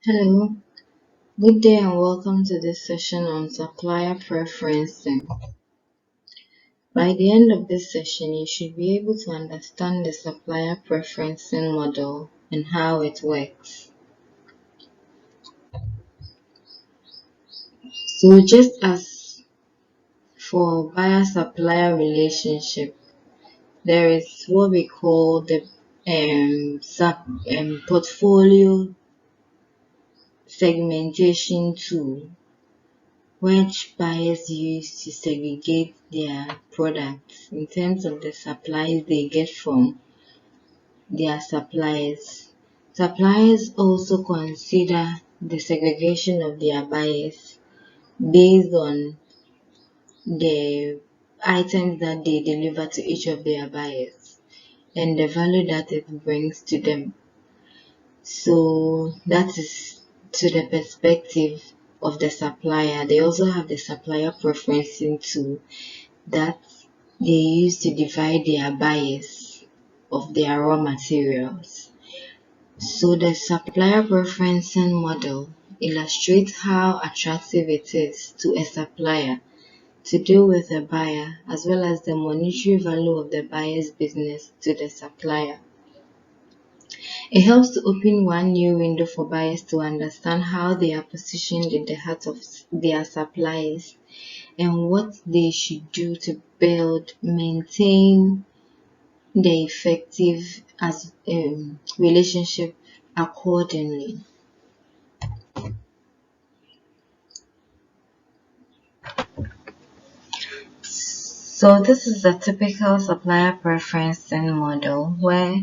Hello, good day and welcome to this session on supplier preferencing. By the end of this session, you should be able to understand the supplier preferencing model and how it works. So just as for buyer-supplier relationship, there is what we call the portfolio segmentation tool, which buyers use to segregate their products in terms of the supplies they get from their suppliers. Suppliers also consider the segregation of their buyers based on the items that they deliver to each of their buyers and the value that it brings to them. So that is to the perspective of the supplier. They also have the supplier preferencing tool that they use to divide their buyers of their raw materials. So the supplier preferencing model illustrates how attractive it is to a supplier to deal with a buyer, as well as the monetary value of the buyer's business to the supplier. It helps to open one new window for buyers to understand how they are positioned in the heart of their suppliers and what they should do to build, maintain the effective relationship accordingly. So this is a typical supplier preferencing model where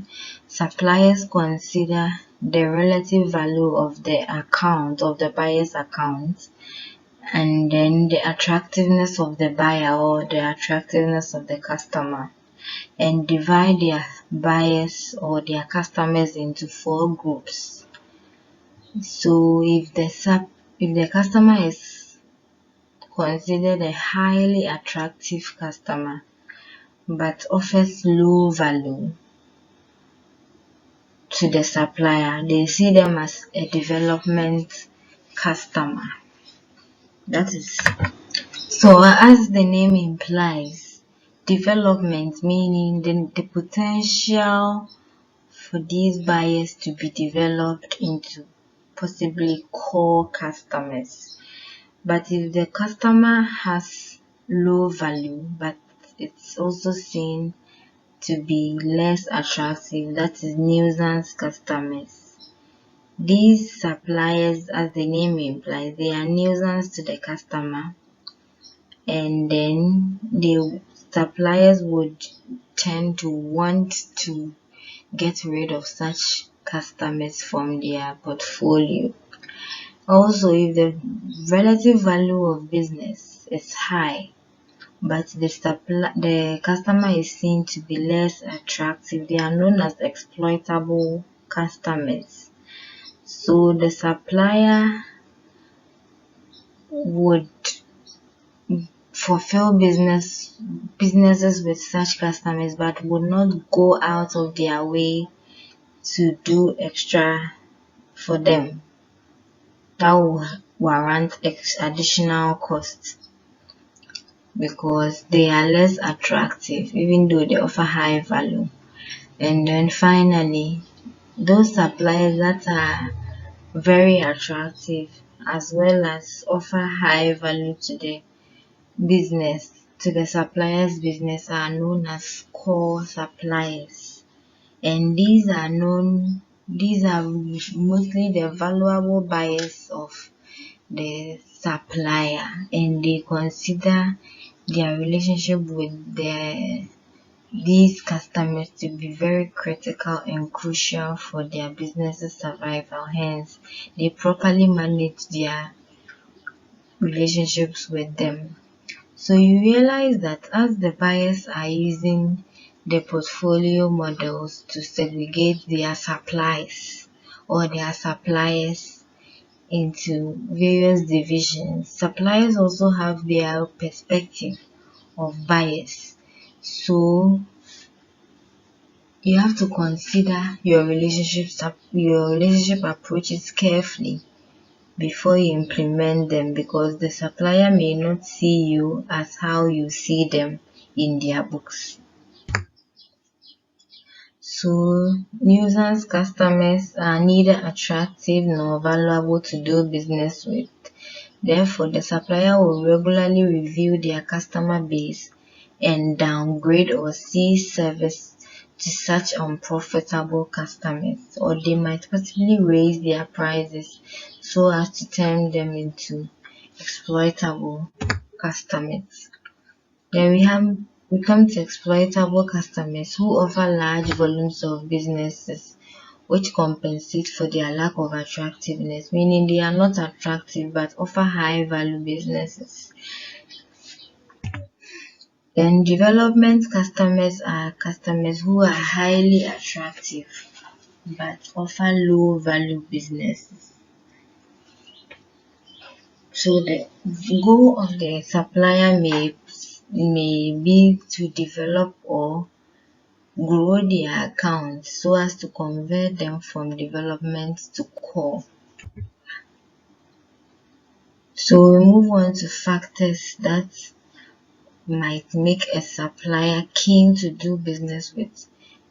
suppliers consider the relative value of the account of the buyer's account and then the attractiveness of the buyer or the attractiveness of the customer, and divide their buyers or their customers into four groups. So if the customer is considered a highly attractive customer but offers low value to the supplier, they see them as a development customer. That is so, as the name implies, development meaning the potential for these buyers to be developed into possibly core customers. But if the customer has low value, but it's also seen to be less attractive, that is nuisance customers. These suppliers, as the name implies, they are nuisance to the customer, and then the suppliers would tend to want to get rid of such customers from their portfolio. Also, if the relative value of business is high, but the customer is seen to be less attractive, they are known as exploitable customers. So the supplier would fulfill businesses with such customers, but would not go out of their way to do extra for them. That will warrant additional costs because they are less attractive even though they offer high value. And then finally, those suppliers that are very attractive as well as offer high value to the supplier's business are known as core suppliers. And these are mostly the valuable buyers of the supplier, and they consider their relationship with these customers to be very critical and crucial for their business's survival. Hence, they properly manage their relationships with them. So you realize that as the buyers are using the portfolio models to segregate their supplies or their suppliers into various divisions, suppliers also have their perspective of buyers. So you have to consider your relationship approaches carefully before you implement them, because the supplier may not see you as how you see them in their books. So nuisance customers are neither attractive nor valuable to do business with. Therefore, the supplier will regularly review their customer base and downgrade or cease service to such unprofitable customers, or they might possibly raise their prices so as to turn them into exploitable customers. Then we come to exploitable customers who offer large volumes of businesses which compensate for their lack of attractiveness, meaning they are not attractive but offer high value businesses. Then development customers are customers who are highly attractive but offer low value businesses. So the goal of the supplier may be to develop or grow their accounts so as to convert them from development to core. So we move on to factors that might make a supplier keen to do business with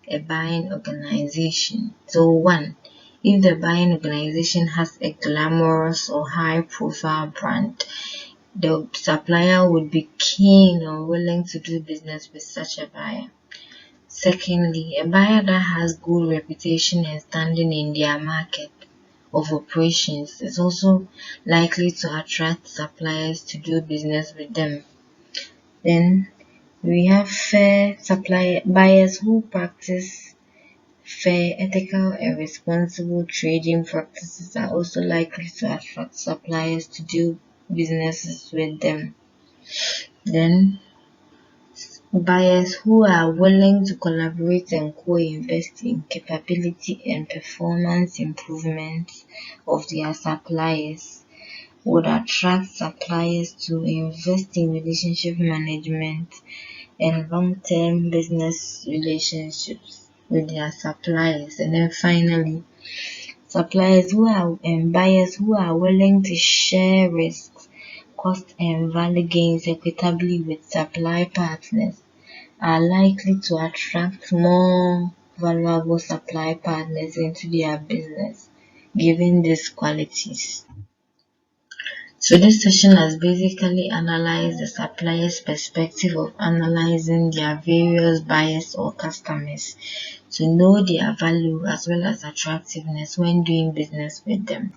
a buying organization. So 1, if the buying organization has a glamorous or high profile brand, the supplier would be keen or willing to do business with such a buyer. Secondly, a buyer that has good reputation and standing in their market of operations is also likely to attract suppliers to do business with them. Then we have fair supplier buyers who practice fair, ethical, and responsible trading practices are also likely to attract suppliers to do businesses with them. Then buyers who are willing to collaborate and co-invest in capability and performance improvements of their suppliers would attract suppliers to invest in relationship management and long-term business relationships with their suppliers. And then finally, suppliers who are and buyers who are willing to share risks, cost and value gains equitably with supply partners are likely to attract more valuable supply partners into their business, given these qualities. So this session has basically analyzed the supplier's perspective of analyzing their various buyers or customers to know their value as well as attractiveness when doing business with them.